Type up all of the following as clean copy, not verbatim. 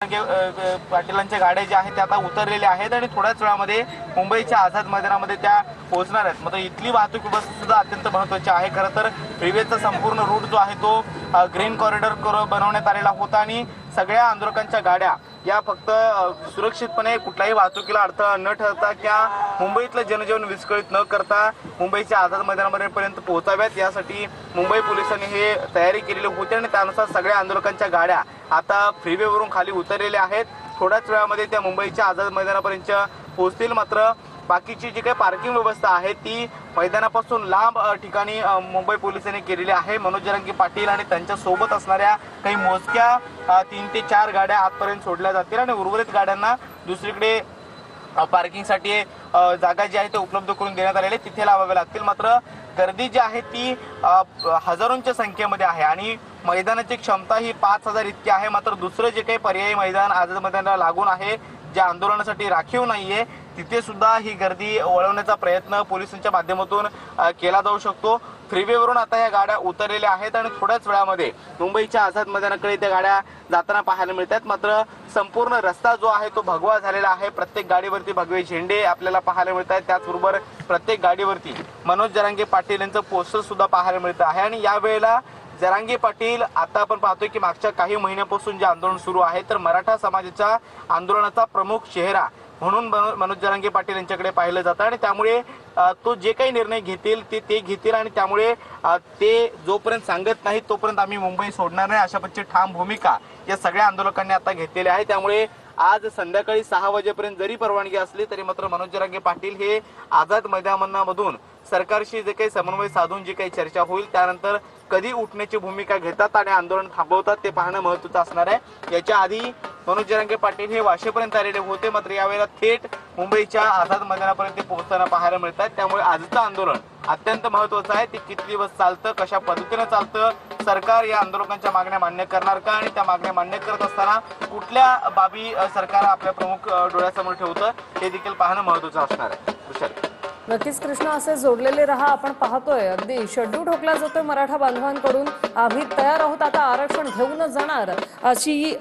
पाटीलांच्या गाड्या ज्या आहेत त्या आता उतरलेल्या आहेत आणि थोड्याच वेळामध्ये मुंबईच्या आझाद मैदानामध्ये त्या पोहोचणार आहेत। मात्र इथली वाहतूक व्यवस्था सुद्धा अत्यंत महत्त्वाची आहे। खरं तर रेल्वेचा संपूर्ण रूट जो आहे तो ग्रीन कॉरिडॉर बनवण्यात आलेला होता आणि सगळ्या आंदोलकांच्या गाड्या या फक्त सुरक्षितपणे कुठल्याही वाहतुकीला अडथळा न ठरता किंवा मुंबईतलं जनजीवन विस्कळीत न करता मुंबईच्या आझाद मैदानापर्यंत पोहोचाव्यात यासाठी मुंबई पोलिसांनी हे तयारी केलेली होती आणि त्यानुसार सगळ्या आंदोलकांच्या गाड्या आता फ्रीवेवरून खाली उतरलेल्या आहेत। थोड्याच वेळामध्ये त्या मुंबईच्या आझाद मैदानापर्यंत पोहोचतील। मात्र बाकीची जी काही पार्किंग व्यवस्था आहे ती मैदानापासून लांब ठिकाणी मुंबई पोलिसांनी केलेली आहे। मनोज जरांगे पाटील आणि त्यांच्या सोबत असणाऱ्या काही मोजक्या 3 ते 4 गाड्या आतपर्यंत सोडल्या जातील आणि उर्वरित गाड्यांना दुसरीकडे पार्किंगसाठी जागा जी आहे ते उपलब्ध करून देण्यात आलेली तिथे लावावे लागतील। मात्र गर्दी जी आहे ती हजारोंच्या संख्येमध्ये आहे आणि मैदानाची क्षमता ही 5000 इतकी आहे। मात्र दुसरं जे काही पर्यायी मैदान आझाद मैदानाला लागून आहे ज्या आंदोलनासाठी राखीव नाहीये तिथे सुद्धा ही गर्दी वळवण्याचा प्रयत्न पोलिसांच्या माध्यमातून केला जाऊ शकतो। फ्रीवेवरून आता या गाड्या उतरलेल्या आहेत आणि थोड्याच वेळामध्ये मुंबईच्या आझाद मैदानाकडे त्या गाड्या जाताना पाहायला मिळतात। मात्र संपूर्ण रस्ता जो आहे तो भगवा झालेला आहे। प्रत्येक गाडीवरती भगवे झेंडे आपल्याला पाहायला मिळत आहेत। त्याचबरोबर प्रत्येक गाडीवरती मनोज जरांगे पाटील यांचं पोस्टर सुद्धा पाहायला मिळत आहे आणि यावेळेला जरांगे पाटील आता आपण पाहतोय की मागच्या काही महिन्यापासून जे आंदोलन सुरू आहे तर मराठा समाजाच्या आंदोलनाचा प्रमुख चेहरा म्हणून मनोज जरांगे पाटील यांच्याकडे पाहिलं जातं आणि त्यामुळे तो जे काही निर्णय घेतील ते घेतील आणि त्यामुळे ते जोपर्यंत सांगत नाहीत तोपर्यंत आम्ही मुंबई सोडणार नाही अशा पद्धतीची ठाम भूमिका या सगळ्या आंदोलकांनी आता घेतलेली आहे। त्यामुळे आज संध्याकाळी 6 वाजेपर्यंत जरी परवानगी असली तरी मात्र मनोज जरांगे पाटील हे आझाद मैदानामधून सरकारशी जे काही समन्वय साधून जी काही चर्चा होईल त्यानंतर कधी उठण्याची भूमिका घेतात आणि आंदोलन थांबवतात ते पाहणं महत्त्वाचं असणार आहे। याच्या आधी मनोज जरांगे पाटील हे वाशेपर्यंत आलेले होते मात्र यावेळेला थेट मुंबईच्या आझाद मैदानापर्यंत पोहोचताना पाहायला मिळतात। त्यामुळे आजचं आंदोलन अत्यंत महत्त्वाचं आहे। ते किती दिवस चालतं कशा पद्धतीने चालतं सरकार या आंदोलकांच्या मागण्या मान्य करणार का आणि त्या मागण्या मान्य करत असताना कुठल्या बाबी सरकार आपल्या प्रमुख डोळ्यासमोर ठेवतं हे देखील पाहणं महत्त्वाचं असणार आहे। नक्कीच कृष्ण असे जोडलेले रहा। आपण पाहतोय अगदी शेड्यू ठोकला जातोय मराठा बांधवांकडून। आम्ही तयार आहोत आता आरक्षण घेऊनच जाणार अशी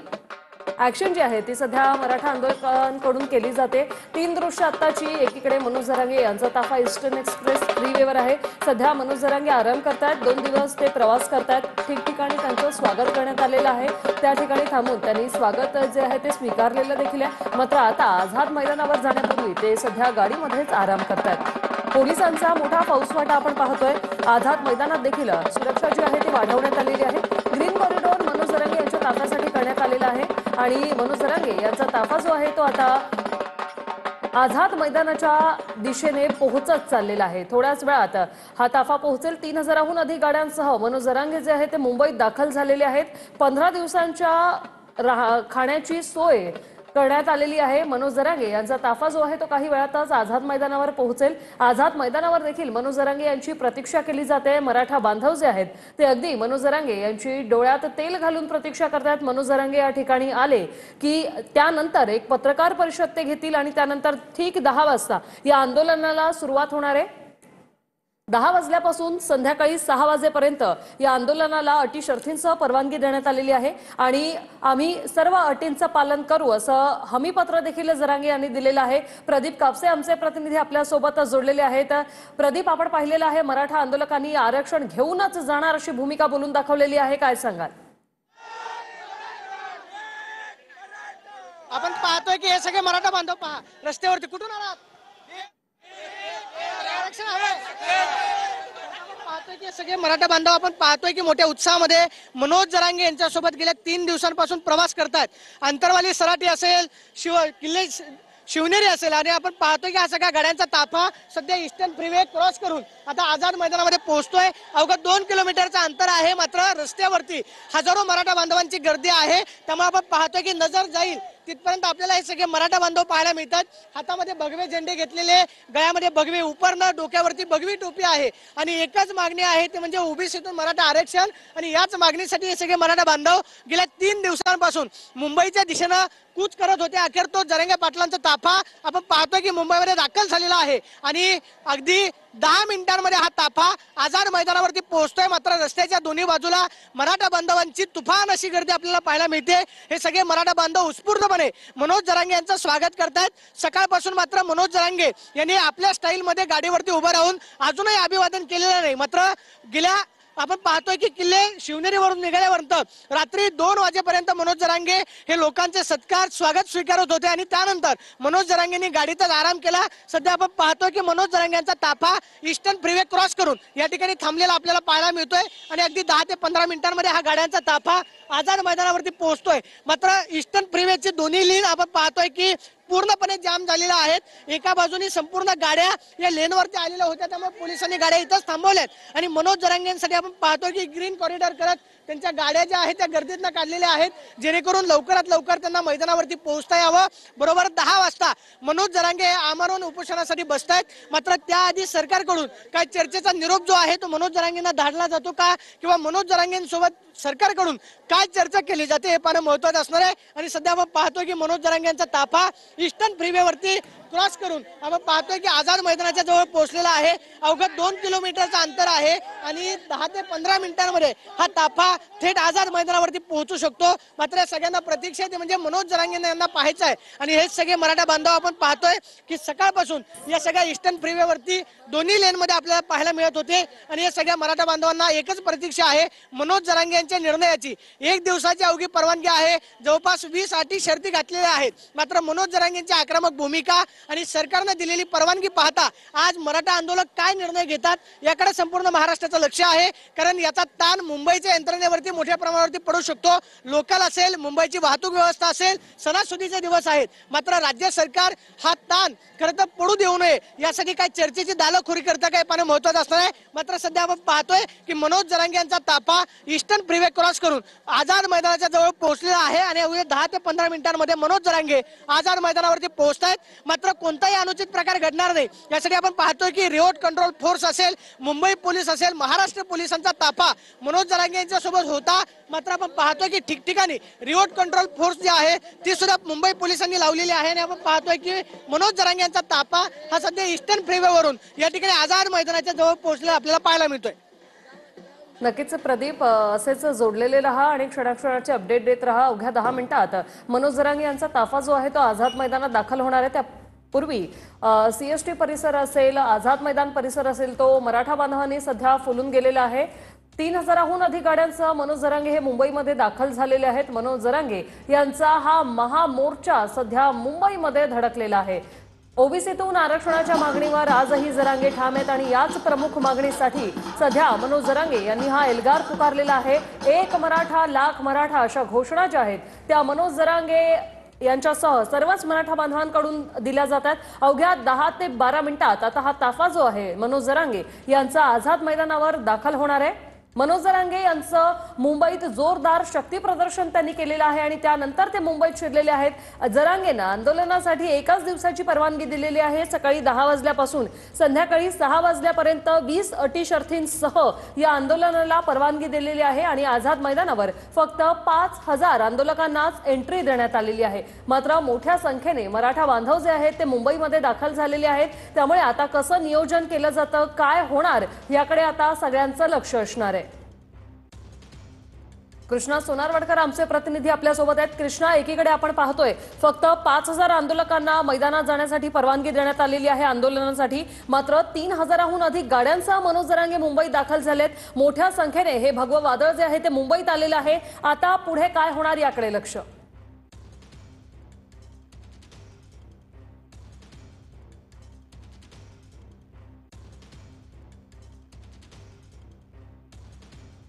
ऍक्शन जी आहे ती सध्या मराठा आंदोलकांकडून केली जाते। 3 दृश्य आत्ताची एकीकडे मनोज जरांगे यांचा ताफा ईस्टर्न एक्सप्रेस फ्रीवेवर आहे। सध्या मनोज जरांगे आराम करतायत। 2 दिवस ते प्रवास करतायत। ठिकठिकाणी त्यांचं स्वागत करण्यात आलेलं आहे। त्या ठिकाणी थांबून त्यांनी स्वागत जे आहे ते स्वीकारलेलं देखील आहे। मात्र आता आझाद मैदानावर जाण्यापूर्वी ते सध्या गाडीमध्येच आराम करतायत। पोलिसांचा मोठा फौजफाटा आपण पाहतोय। आझाद मैदानात देखील सुरक्षा जी आहे ती वाढवण्यात आलेली आहे। ग्रीन कॉरिडॉर मनोज जरांगे यांच्या ताफ्यासाठी करण्यात आलेला आहे आणि मनोज जरांगे यांचा ताफा जो आहे तो आता आझाद मैदानाच्या दिशेने पोहोचत चाललेला आहे। थोड्याच वेळात हा ताफा पोहोचेल। 3000हून अधिक गाड्यांसह मनोज जरांगे जे आहे ते मुंबईत दाखल झालेले आहेत। 15 दिवसांच्या खाण्याची सोय करण्यात आलेली आहे। मनोज जरांगे यांचा ताफा जो आहे तो काही वेळातच आझाद मैदानावर पोहोचेल। आझाद मैदानावर देखील मनोज जरांगे यांची प्रतीक्षा केली जाते। मराठा बांधव जे आहेत ते अगदी मनोज जरांगे यांची डोळ्यात तेल घालून प्रतीक्षा करतात। मनोज जरांगे या ठिकाणी आले की त्यानंतर एक पत्रकार परिषद ते घेतील आणि त्यानंतर ठीक 10 वाजता या आंदोलनाला सुरुवात होणार आहे। 10 वाजल्यापासून संध्याकाळी 6 वाजेपर्यंत या आंदोलनाला अटी शर्थींसह परवानगी देण्यात आलेली आहे आणि आम्ही सर्व अटींचं पालन करू असं हमीपत्र देखील जरांगे यांनी दिलेलं आहे। प्रदीप कापसे आमचे प्रतिनिधी आपल्या सोबत जोडलेले आहेत। प्रदीप, आपण पाहिलेलं आहे मराठा आंदोलकांनी आरक्षण घेऊनच जाणार अशी भूमिका बोलून दाखवलेली आहे, काय सांगाल? आपण पाहतोय की हे सगळे मराठा बांधव पहा रस्त्यावरती कुठून आलात? पाहतोय की सगळे मराठा बांधव आपण पाहतोय की मोठ्या उत्साहामध्ये मनोज जरांगे यांच्यासोबत गेल्या 3 दिवसांपासून प्रवास करतात। अंतरवाली सराटी असेल किल्ले शिवनेरी असेल आणि आपण पाहतोय की हा सगळ्या गाड्यांचा ताफा सध्या ईस्टर्न फ्रीवे क्रॉस करून आता आझाद मैदानामध्ये पोहोचतोय। अवघा 2 किलोमीटरचं अंतर आहे मात्र रस्त्यावरती हजारो मराठा बांधवांची गर्दी आहे। त्यामुळे आपण पाहतोय की नजर जाईल तिथपर्यंत आपल्याला हे सगळे मराठा बांधव पाहायला मिळतात। हातामध्ये भगवे झेंडे घेतलेले, गळ्यामध्ये भगवे उपरणं, डोक्यावरती भगवी टोपी आहे आणि एकच मागणी आहे ते म्हणजे ओबीसीतून मराठा आरक्षण आणि याच मागणीसाठी हे सगळे मराठा बांधव गेल्या 3 दिवसांपासून मुंबईच्या दिशेनं कूच करत होते। अखेर तो जरांगे पाटलांचा ताफा आपण पाहतोय की मुंबईमध्ये दाखल झालेला आहे आणि अगदी 10 मिनिटांमध्ये हा ताफा आझाद मैदानावरती पोहोचतोय। मात्र रस्त्याच्या दोन्ही बाजूला मराठा बांधवांची तुफान अशी गर्दी आपल्याला पाहायला मिळते। हे सगळे मराठा बांधव उत्स्फूर्तपणे मनोज जरांगे यांचं स्वागत करतायत। सकाळपासून मात्र मनोज जरांगे यांनी आपल्या स्टाईलमध्ये गाडीवरती उभं राहून अजूनही अभिवादन केलेलं नाही। मात्र गेल्या आपण पाहतोय की किल्ले शिवनेरीवरून निघाल्यानंतर रात्री 2 वाजेपर्यंत मनोज जरांगे हे लोकांचे सत्कार स्वागत स्वीकारत होते आणि त्यानंतर मनोज जरांगेंनी गाडीतच आराम केला। सध्या आपण पाहतोय की मनोज जरांगेंचा ताफा ईस्टर्न फ्रीवे क्रॉस करून या ठिकाणी थांबलेला आपल्याला पाहायला मिळतोय आणि अगदी 10 ते 15 मिनिटांमध्ये हा गाड्यांचा ताफा आझाद मैदानावरती पोहोचतोय। मात्र ईस्टर्न फ्रीवेची दोन्ही लेन आपण पाहतोय की पूर्णपणे जाम झालेल्या आहेत। एका बाजूने संपूर्ण गाड्या या लेनवरती आलेल्या होत्या, त्यामुळे पोलिसांनी गाड्या इथंच थांबवल्यात आणि मनोज जरांगेंसाठी आपण पाहतो की ग्रीन कॉरिडॉर करत त्यांच्या गाड्या ज्या आहेत त्या गर्दीतनं काढलेल्या आहेत, जेणेकरून लवकरात लवकर त्यांना मैदानावरती पोहोचता यावं। बरोबर 10 वाजता मनोज जरांगे आमरण उपोषणासाठी बसतायत। मात्र त्याआधी सरकारकडून काय चर्चेचा निरोप जो आहे तो मनोज जरांगेंना धाडला जातो का, किंवा मनोज जरांगेंसोबत सरकारकडून काय चर्चा केली जाते हे पाहणं महत्त्वाचं असणार आहे। आणि सध्या आपण पाहतोय की मनोज जरांगेंचा ताफा ईस्टर्न फ्रीवेवरती क्रॉस करून आपण पाहतोय की आझाद मैदानाच्या जवळ पोहोचलेला आहे। अवघ्या 2 किलोमीटरचं अंतर आहे आणि 10 ते 15 मिनिटांमध्ये हा ताफा थेट आझाद मैदानावरती पोहोचू शकतो। मात्र सगळ्यांना प्रतीक्षा आहे ते म्हणजे मनोज जरांगे यांना पाहायचं आहे आणि हेच सगळे मराठा बांधव आपण पाहतोय की सकाळपासून या सगळ्या ईस्टर्न फ्रीवेवरती दोन्ही लेनमध्ये आपल्याला पाहायला मिळत होते आणि या सगळ्या मराठा बांधवांना एकच प्रतीक्षा आहे मनोज जरांगे यांच्या निर्णयाची। 1 दिवसाची अवघी परवानगी आहे, जवळपास 20 अटी शर्ती घातलेल्या आहेत। मात्र मनोज जरांगेंची आक्रमक भूमिका आणि सरकारने दिलेली परवानगी पाहता आज मराठा आंदोलक काय निर्णय घेतात याकडे संपूर्ण महाराष्ट्राचं लक्ष आहे। कारण याचा ताण मुंबईच्या यंत्रणेवरती मोठ्या प्रमाणावरती पडू शकतो। लोकल असेल, मुंबईची वाहतूक व्यवस्था असेल, सणासुदीचे दिवस आहेत, मात्र राज्य सरकार हा ताण खरं तर पडू देऊ नये यासाठी काय चर्चेची दालखोरी करता काय पाहणं महत्त्वाचं असणार आहे। मात्र सध्या आपण पाहतोय की मनोज जरांगे यांचा ताफा ईस्टर्न फ्रीवे क्रॉस करून आझाद मैदानाच्या जवळ पोहोचलेला आहे आणि अवघ्या 10 ते 15 मिनिटांमध्ये मनोज जरांगे आझाद मैदानावरती पोहोचतायत। मात्र कोणताही अनुचित प्रकार घडणार नाही यासाठी आपण पाहतोय की रिमोट कंट्रोल फोर्स असेल, मुंबई पोलीस असेल, महाराष्ट्र पोलिसांचा ताफा मनोज जरांगे यांच्या सोबत होता। मात्र आपण पाहतोय की ठिकठिकाणी रिमोट कंट्रोल फोर्स जी आहे ती सुद्धा मुंबई पोलिसांनी लावलेली आहे आणि आपण पाहतोय की मनोज जरांगे यांचा ताफा हा सध्या ईस्टर्न फ्रीवेवरून या ठिकाणी आझाद मैदानाच्या जवळ पोहोचलेला आपल्याला पाहायला मिळतोय। नक्कीच प्रदीप, असेच जोडलेले रहा आणि क्षणाक्षणाचे अपडेट देत रहा। अवघ्या 10 मिनिटात मनोज जरांगे यांचा ताफा जो आहे तो आझाद मैदानात दाखल होणार आहे। त्यापूर्वी सीएसटी परिसर असेल, आझाद मैदान परिसर असेल, तो मराठा बांधवांनी सध्या फुलून गेलेला आहे। 3000हून अधिक गाड्यांसह मनोज जरांगे हे मुंबईमध्ये दाखल झालेले आहेत। मनोज जरांगे यांचा हा महामोर्चा सध्या मुंबईमध्ये धडकलेला आहे। ओबीसीतून आरक्षणाच्या मागणीवर आजही जरांगे ठाम आहेत आणि याच प्रमुख मागणीसाठी सध्या मनोज जरांगे यांनी हा एल्गार पुकारलेला आहे। 1 मराठा लाख मराठा अशा घोषणा ज्या आहेत त्या मनोज जरांगे यांच्यासह सर्वच मराठा बांधवांकडून दिल्या जातात। अवघ्या 10 ते 12 मिनिटात आता हा ताफा जो आहे मनोज जरांगे यांचा आझाद मैदानावर दाखल होणार आहे। मनोज जरांगे यांचं मुंबईत जोरदार शक्ती प्रदर्शन त्यांनी केलेलं आहे आणि त्यानंतर ते मुंबईत शिरलेले आहेत। जरांगेंना आंदोलनासाठी एकाच दिवसाची परवानगी दिलेली आहे। सकाळी 10 वाजल्यापासून संध्याकाळी 6 वाजल्यापर्यंत 20 अटी शर्थींसह या आंदोलनाला परवानगी दिलेली आहे आणि आझाद मैदानावर फक्त 5000 आंदोलकांनाच एंट्री देण्यात आलेली आहे। मात्र मोठ्या संख्येने मराठा बांधव जे आहेत ते मुंबईमध्ये दाखल झालेले आहेत, त्यामुळे आता कसं नियोजन केलं जातं, काय होणार याकडे आता सगळ्यांचं लक्ष असणार आहे। कृष्णा सोनारवडकर आमचे प्रतिनिधी आपल्या सोबत आहेत। कृष्णा, एकीकडे आपण पाहतोय फक्त 5000 आंदोलकांना मैदानात जाण्यासाठी परवानगी देण्यात आलेली आहे आंदोलनासाठी, मात्र 3000हून अधिक गाड्यांसह मनोज जरांगे मुंबईत दाखल झालेत। मोठ्या संख्येने हे भगवं वादळ जे आहे ते मुंबईत आलेलं आहे। आता पुढे काय होणार याकडे लक्ष।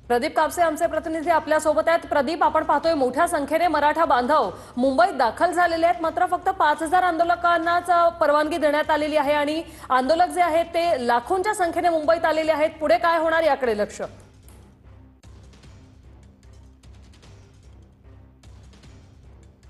प्रदीप कापसे आमचे प्रतिनिधी आपल्या सोबत आहेत। प्रदीप, आपण पाहतोय मोठ्या संख्येने मराठा बांधव मुंबईत दाखल झालेले आहेत, मात्र फक्त 5000 आंदोलकांनाच परवानगी देण्यात आलेली आहे आणि आंदोलक जे आहेत ते लाखोंच्या संख्येने मुंबईत आलेले आहेत। पुढे काय होणार याकडे लक्ष।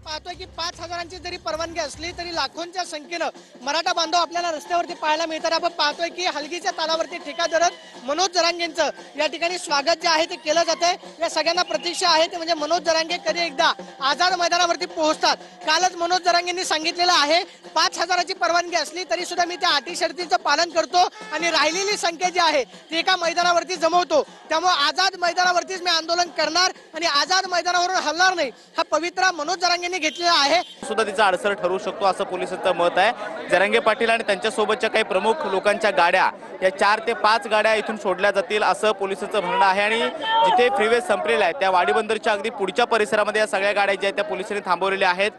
पाहतोय की 5,000ची जरी परवानगी असली तरी लाखोंच्या संख्येनं मराठा बांधव आपल्याला रस्त्यावरती पाहायला मिळतात। आपण पाहतोय की हलगीच्या तालावरती ठेका धरत मनोज जरांगेंचं या ठिकाणी स्वागत जे आहे ते केलं जातंय। या सगळ्यांना प्रतीक्षा आहे ते म्हणजे मनोज जरांगे कधी एकदा आझाद मैदानावरती पोहोचतात। कालच मनोज जरांगेंनी सांगितलेलं आहे 5,000ची परवानगी असली तरी सुद्धा मी त्या अटी शर्तीचं पालन करतो आणि राहिलेली संख्या जी आहे ती एका मैदानावरती जमवतो। त्यामुळे आझाद मैदानावरतीच मी आंदोलन करणार आणि आझाद मैदानावरून हलणार नाही हा पवित्रा मनोज जरांगेंनी घेतलेला आहे। सुद्धा तिचा अडसर ठरू शकतो असं पोलिसांचं मत आहे। जरांगे पाटील आणि त्यांच्यासोबतच्या काही प्रमुख लोकांच्या गाड्या या 4 ते 5 गाड्या इथून सोडल्या जातील असं पोलिसांचं म्हणणं आहे आणि जिथे फ्रीवे संपलेला आहे त्या वाडीबंदरच्या अगदी पुढच्या परिसरामध्ये या सगळ्या गाड्या ज्या आहेत त्या पोलिसांनी थांबवलेल्या आहेत।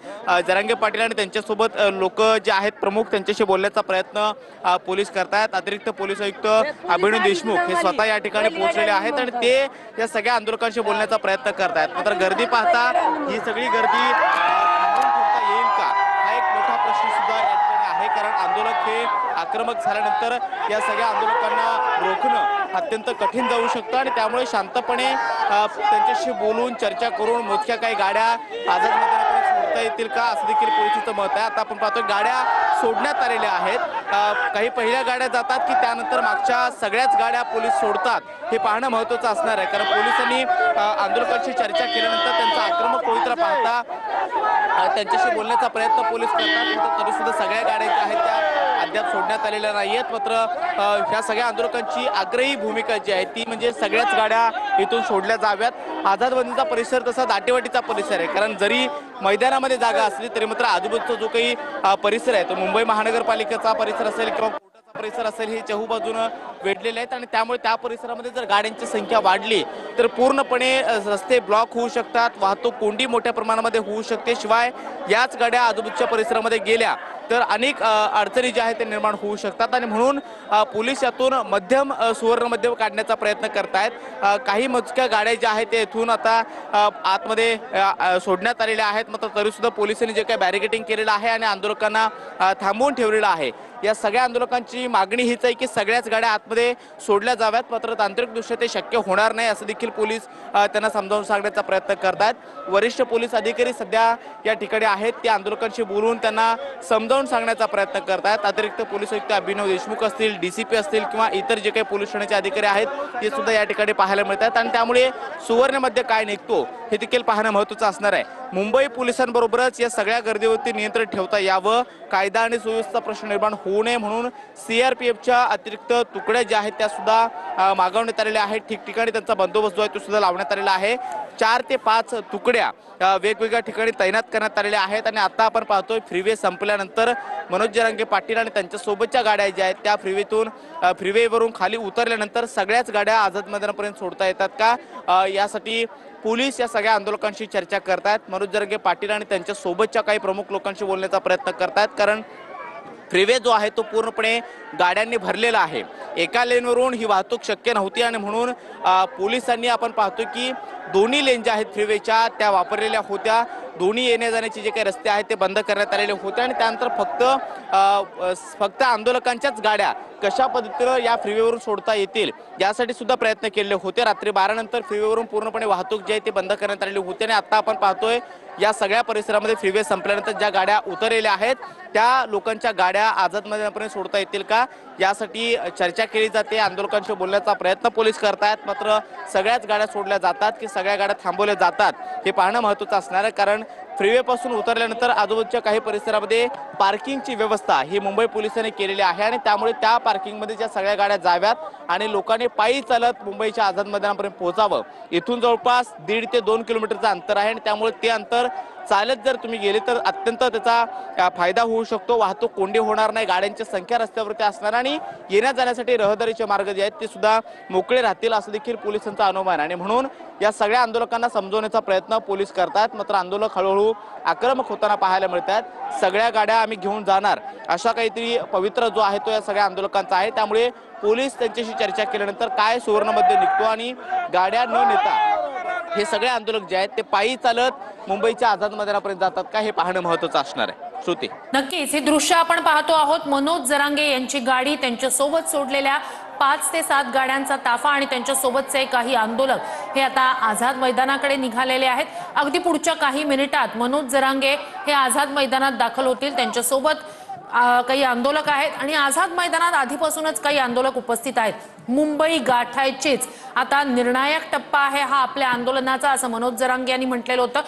जरांगे पाटील आणि त्यांच्यासोबत लोक जे आहेत प्रमुख त्यांच्याशी बोलण्याचा प्रयत्न पोलीस करतायत। अतिरिक्त पोलीस आयुक्त अभिनव देशमुख हे स्वतः या ठिकाणी पोहोचलेले आहेत आणि ते या सगळ्या आंदोलकांशी बोलण्याचा प्रयत्न करतायत। मात्र गर्दी पाहता ही सगळी गर्दी येईल का हा एक मोठा प्रश्न सुद्धा या ठिकाणी आहे, कारण आंदोलक हे आक्रमक झाल्यानंतर या सगळ्या आंदोलकांना रोखणं अत्यंत कठीण जाऊ शकतं आणि त्यामुळे शांतपणे त्यांच्याशी बोलून चर्चा करून मोजक्या काही गाड्या आझाद मैदानापर्यंत सोडता येतील का असं देखील पोलिसांचं मत आहे। आता आपण पाहतोय गाड्या सोडण्यात आलेल्या आहेत। काही पहिल्या गाड्या जातात की त्यानंतर मागच्या सगळ्याच गाड्या पोलीस सोडतात हे पाहणं महत्त्वाचं असणार आहे, कारण पोलिसांनी आंदोलकांशी चर्चा केल्यानंतर त्यांचा आक्रमक पवित्रा पाहता त्यांच्याशी बोलण्याचा प्रयत्न पोलीस करतात। तरी सुद्धा सगळ्या गाड्या ज्या आहेत त्या अद्याप सोडण्यात आलेल्या नाहीयेत। मात्र ह्या सगळ्या आंदोलकांची आग्रही भूमिका जी आहे ती म्हणजे सगळ्याच गाड्या इथून सोडल्या जाव्यात। आझाद मैदानाचा परिसर तसा दाटेवाटीचा परिसर आहे, कारण जरी मैदानामध्ये जागा असली तरी मात्र आजूबाजूचा जो काही परिसर आहे तो मुंबई महानगरपालिकेचा परिसर असेल किंवा कोर्टाचा परिसर असेल हे चहूबाजूनं वेढलेले आहेत आणि त्यामुळे त्या परिसरामध्ये जर गाड्यांची संख्या वाढली तर पूर्णपणे रस्ते ब्लॉक होऊ शकतात, वाहतूक कोंडी मोठ्या प्रमाणामध्ये होऊ शकते। शिवाय याच गाड्या आजूबाजूच्या परिसरामध्ये गेल्या तर अनेक अडचणी ज्या आहेत ते निर्माण होऊ शकतात आणि म्हणून पोलीस यातून मध्यम सुवर्ण मध्यम काढण्याचा प्रयत्न करतायत। काही मोजक्या गाड्या ज्या आहेत त्या इथून आता आतमध्ये सोडण्यात आलेल्या आहेत। मात्र तरी सुद्धा पोलिसांनी जे काही बॅरिकेडिंग केलेलं आहे आणि आंदोलकांना थांबवून ठेवलेलं आहे, या सगळ्या आंदोलकांची मागणी हीच आहे की सगळ्याच गाड्या आतमध्ये सोडल्या जाव्यात। मात्र तांत्रिकदृष्ट्या ते शक्य होणार नाही असं देखील पोलीस त्यांना समजावून सांगण्याचा प्रयत्न करतायत। वरिष्ठ पोलीस अधिकारी सध्या या ठिकाणी आहेत, ते आंदोलकांशी बोलून त्यांना समजावून सांगण्याचा प्रयत्न करतायत। अतिरिक्त पोलीस आयुक्त अभिनव देशमुख असतील, डीसीपी असतील किंवा इतर जे काही पोलीस ठाण्याचे अधिकारी आहेत ते सुद्धा या ठिकाणी पाहायला मिळतात आणि त्यामुळे सुवर्णमध्ये काय निघतो हे देखील पाहणं महत्त्वाचं असणार आहे। मुंबई पोलिसांबरोबरच या सगळ्या गर्दीवरती नियंत्रण ठेवता यावं, कायदा आणि सुव्यवस्था प्रश्न निर्माण होऊ नये म्हणून सीआरपीएफच्या अतिरिक्त तुकड्या ज्या आहेत त्या सुद्धा मागवण्यात आलेल्या आहेत। ठिकठिकाणी त्यांचा बंदोबस्त जो आहे तो सुद्धा लावण्यात आलेला आहे। 4 ते 5 तुकड्या वेगवेगळ्या ठिकाणी तैनात करण्यात आलेल्या आहेत आणि आता आपण पाहतोय फ्रीवे संपल्यानंतर मनोज जरांगे पाटील आणि त्यांच्या सोबतच्या गाड्या ज्या आहेत त्या फ्रीवेवरून खाली उतरल्यानंतर सगळ्याच गाड्या आझाद मैदानापर्यंत सोडता येतात का यासाठी पोलीस या सगळ्या आंदोलकांशी चर्चा करतायत। मनोज जरांगे पाटील आणि त्यांच्या सोबतच्या काही प्रमुख लोकांशी बोलण्याचा प्रयत्न करतायत, कारण फ्रीवे जो आहे तो पूर्णपणे गाड्यांनी भरलेला आहे। एका लेनवरून ही वाहतूक शक्य नव्हती आणि म्हणून पोलिसांनी आपण पाहतो की दोन्ही लेन ज्या आहेत फ्रीवेच्या त्या वापरलेल्या होत्या। दोन्ही येण्या जाण्याचे जे काही रस्ते आहेत ते बंद करण्यात आलेले होते आणि त्यानंतर फक्त आंदोलकांच्याच गाड्या कशा पद्धतीनं या फ्रीवेवरून सोडता येतील यासाठी सुद्धा प्रयत्न केलेले होते। रात्री 12 नंतर फ्रीवेवरून पूर्णपणे वाहतूक जी आहे ती बंद करण्यात आलेली होती आणि आता आपण पाहतोय या सगळ्या परिसरामध्ये फ्रीवे संपल्यानंतर ज्या गाड्या उतरलेल्या आहेत त्या लोकांच्या गाड्या आझाद मैदानापर्यंत सोडता येतील का यासाठी चर्चा केली जाते। आंदोलकांशी बोलण्याचा प्रयत्न पोलीस करतायत, मात्र सगळ्याच गाड्या सोडल्या जातात की सगळ्या गाड्या थांबवल्या जातात हे पाहणं महत्त्वाचं असणार आहे, कारण फ्रीवे पासून उतरल्यानंतर आजूबाजूच्या काही परिसरामध्ये पार्किंगची व्यवस्था ही मुंबई पोलिसांनी केलेली आहे आणि त्यामुळे त्या पार्किंगमध्ये ज्या सगळ्या गाड्या जाव्यात आणि लोकांनी पायी चालत मुंबईच्या आझाद मैदानापर्यंत पोहोचावं। इथून जवळपास 1.5 ते 2 किलोमीटरचं अंतर आहे आणि त्यामुळे ते अंतर चालत जर तुम्ही गेले तर अत्यंत त्याचा फायदा होऊ शकतो। वाहतूक कोंडी होणार नाही, गाड्यांची संख्या रस्त्यावरती असणार आणि येण्या जाण्यासाठी रहदारीचे मार्ग जे आहेत ते सुद्धा मोकळे राहतील असं देखील पोलिसांचा अनुमान आणि म्हणून या सगळ्या आंदोलकांना समजवण्याचा प्रयत्न पोलीस करतात। मात्र आंदोलक हळूहळू आक्रमक होताना पाहायला मिळतात। सगळ्या गाड्या आम्ही घेऊन जाणार अशा काहीतरी पवित्र जो आहे तो या सगळ्या आंदोलकांचा आहे, त्यामुळे पोलीस त्यांच्याशी चर्चा केल्यानंतर काय सुवर्णमध्ये निघतो आणि गाड्या न नेता हे सगळे आंदोलक जे आहेत ते पायी चालत मुंबईच्या आझाद मैदानापर्यंत जातात का हे पाहणं महत्त्वाचं असणार आहे। श्रुती, नक्कीच हे दृश्य आपण पाहतो आहोत। मनोज जरांगे यांची गाडी, त्यांच्या सोबत सोडलेल्या 5 ते 7 गाड्यांचा ताफा आणि त्यांच्या सोबतचे काही आंदोलक हे आता आझाद मैदानाकडे निघालेले आहेत। अगदी पुढच्या काही मिनिटात मनोज जरांगे हे आझाद मैदानात दाखल होतील। त्यांच्यासोबत काही आंदोलक आहेत आणि आझाद मैदानात आधीपासूनच काही आंदोलक उपस्थित आहेत। मुंबई गाठायचीच आता निर्णायक टप्पा आहे हा आपल्या आंदोलनाचा, असं मनोज जरांगे यांनी म्हटलेलं होतं।